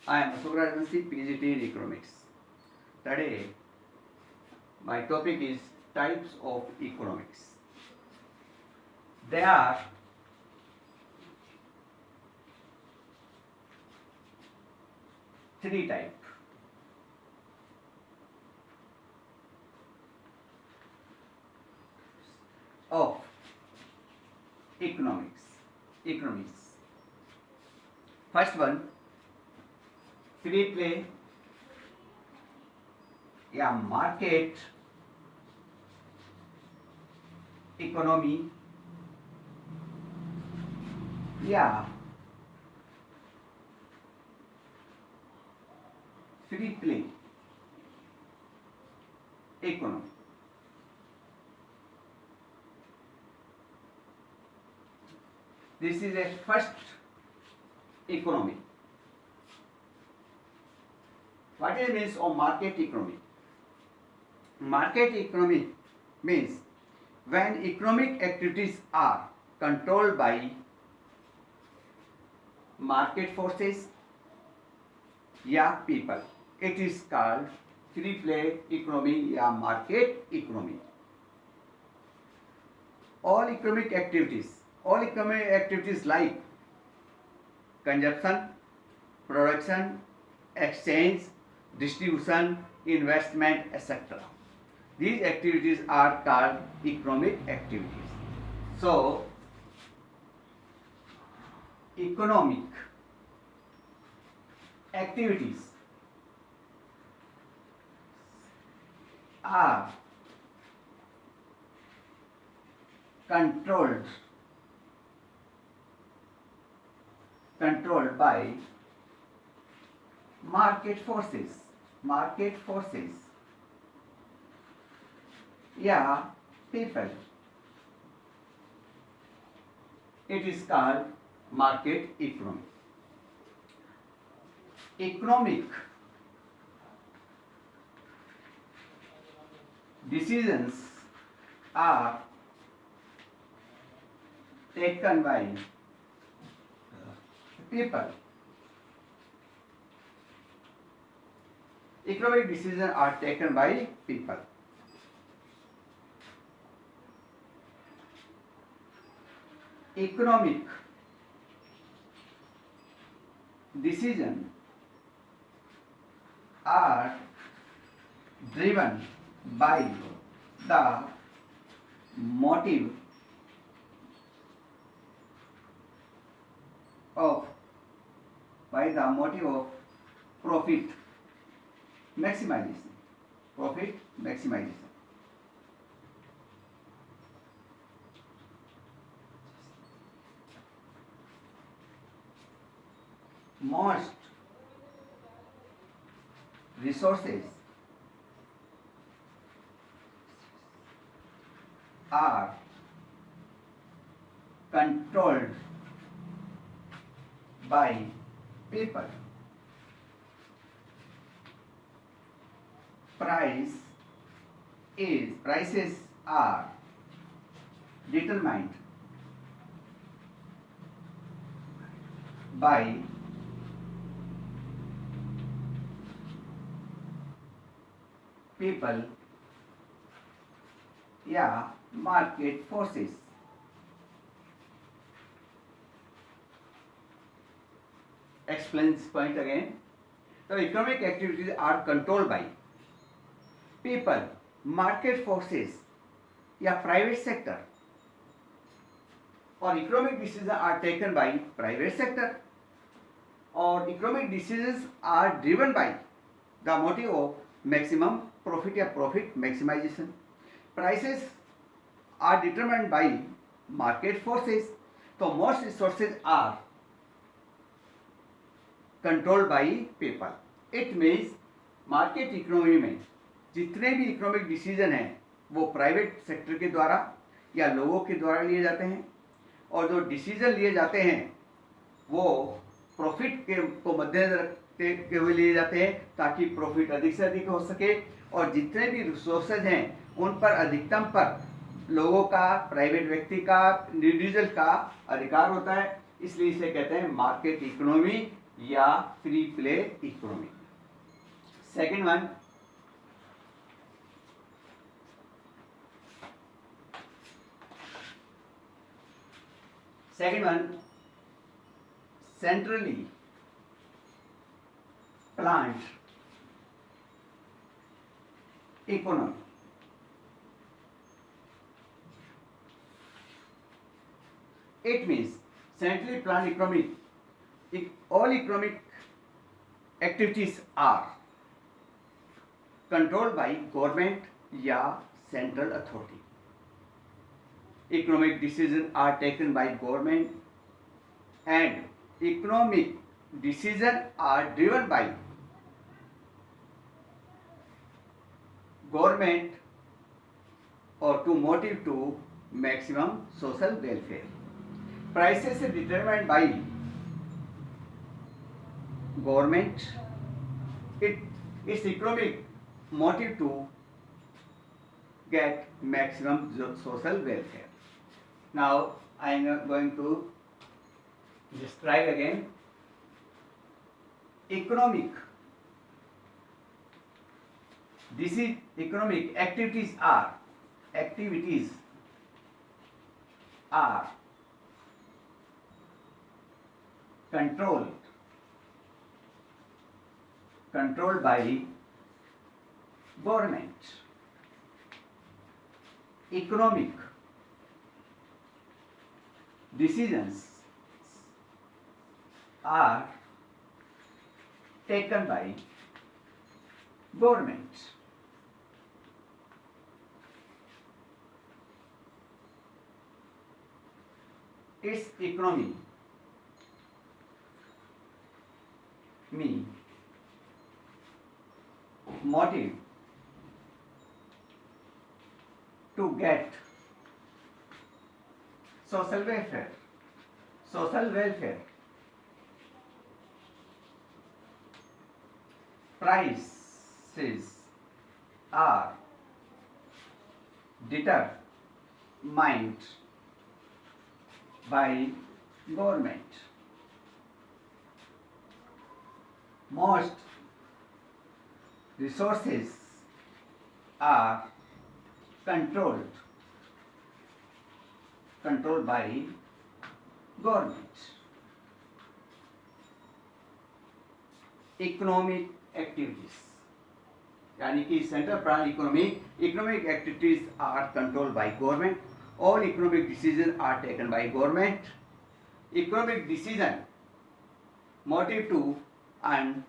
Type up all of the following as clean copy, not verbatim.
I am Ashok Rajvanshi, PGT in Economics. Today, my topic is types of economics. There are three types of economics. First one, free play या market economy या free play economy. This is a first economy. What is means of market economy? Market economy means when economic activities are controlled by market forces या people. It is called free play economy या market economy. All economic activities like consumption, production, exchange, distribution, investment, etc. These activities are called economic activities. So, economic activities are controlled by market forces या people. It is called market economy. Economic decisions are taken by people. Economic decisions are taken by people. Economic decisions are driven by the motive of profit maximization. Most resources are controlled by people. Prices are determined by people या market forces. Explain this point again. So economic activities are controlled by people, market forces या private sector, और economic decisions are taken by private sector, और economic decisions are driven by the motive of maximum profit या profit maximization. Prices are determined by market forces. So most resources are controlled by people. It means market economy में जितने भी economic decision हैं वो private sector के द्वारा या लोगों के द्वारा लिए जाते हैं, और जो डिसीजन लिए जाते हैं वो प्रॉफिट को मद्देनजर रखते हुए लिए जाते हैं ताकि प्रॉफिट अधिक से अधिक हो सके, और जितने भी रिसोर्सेज हैं उन पर अधिकतम पर लोगों का, प्राइवेट व्यक्ति का, इंडिविजुअल का अधिकार होता है. इसलिए इसे कहते हैं मार्केट इकोनॉमी या free play economy. Second one, centrally planned economy। It means centrally planned economy, all economic activities are controlled by government या central authority. Economic decisions are taken by government and economic decisions are driven by government or to motive to maximum social welfare. Prices are determined by government. Its economic motive to get maximum social welfare. Now I am going to describe again. Economic activities are controlled by government. Economic decisions are taken by government. Its economy motive to get social welfare. Prices are determined by government. Most resources are controlled by government. Economic activities यानी कि central plan economic activities are controlled by government. All economic decisions are taken by government. Economic decision motive to earn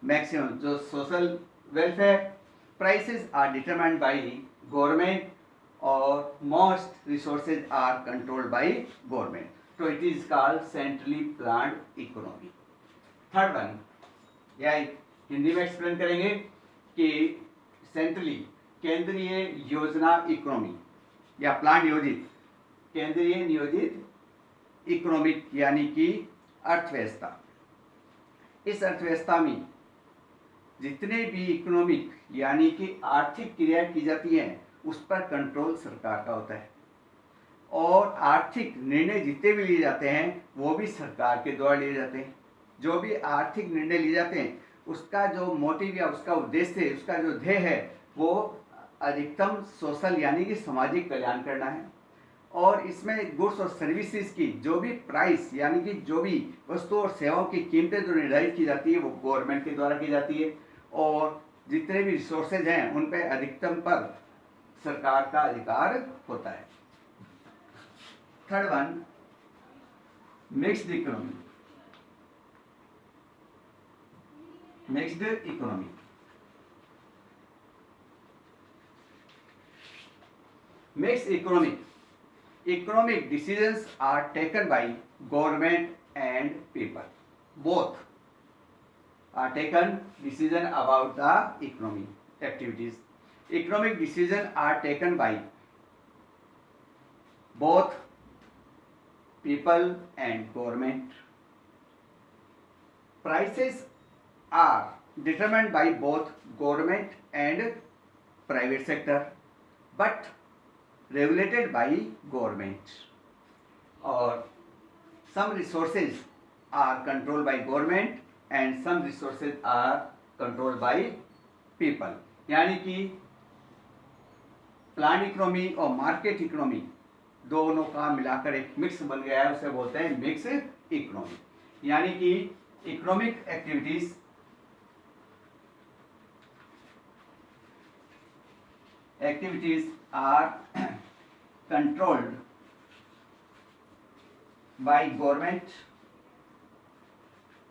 maximum social welfare. Prices are determined by government or most resources are controlled by government. So it is called centrally planned economy. Third one, या हिंदी में explain करेंगे कि centrally केंद्रीय योजना economy या plan योजित केंद्रीय नियोजित economic यानी कि अर्थव्यवस्था। इस अर्थव्यवस्था में जितने भी इकोनॉमिक यानी कि आर्थिक क्रियाएं की जाती हैं उस पर कंट्रोल सरकार का होता है और आर्थिक निर्णय जितने भी लिए जाते हैं वो भी सरकार के द्वारा लिए जाते हैं। जो भी आर्थिक निर्णय लिए जाते हैं उसका जो मोटिव या उसका उद्देश्य है, उसका जो ध्येय है वो अधिकतम सोशल यानी कि सामाजिक कल्याण करना है। और इसमें गुड्स और सर्विसेज की जो भी प्राइस यानी कि जो भी वस्तु और सेवाओं की कीमतें जो निर्धारित की जाती है वो गवर्नमेंट के द्वारा की जाती है और जितने भी रिसोर्सेज हैं उन पर अधिकतम पर सरकार का अधिकार होता है। Third one, mixed economy. Mixed economy. Mixed economic decisions are taken by government and people. Both are taken decision about the economy activities. Economic decisions are taken by both people and government. Prices are determined by both government and private sector but regulated by government, or some resources are controlled by government and some resources are controlled by people. यानी कि plan economy और market economy दोनों का मिलाकर एक mix बन गया है, उसे बोलते हैं मिक्स इकोनॉमी। यानी कि economic activities are controlled by government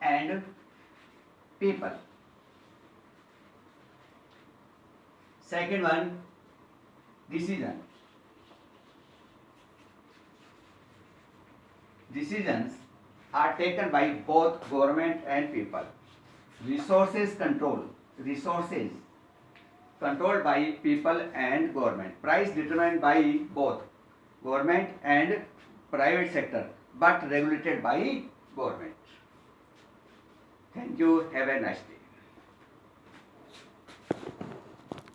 and people. Second one, decisions are taken by both government and people. Resources controlled by people and government. Price determined by both government and private sector but regulated by government. Thank you. Have a nice day.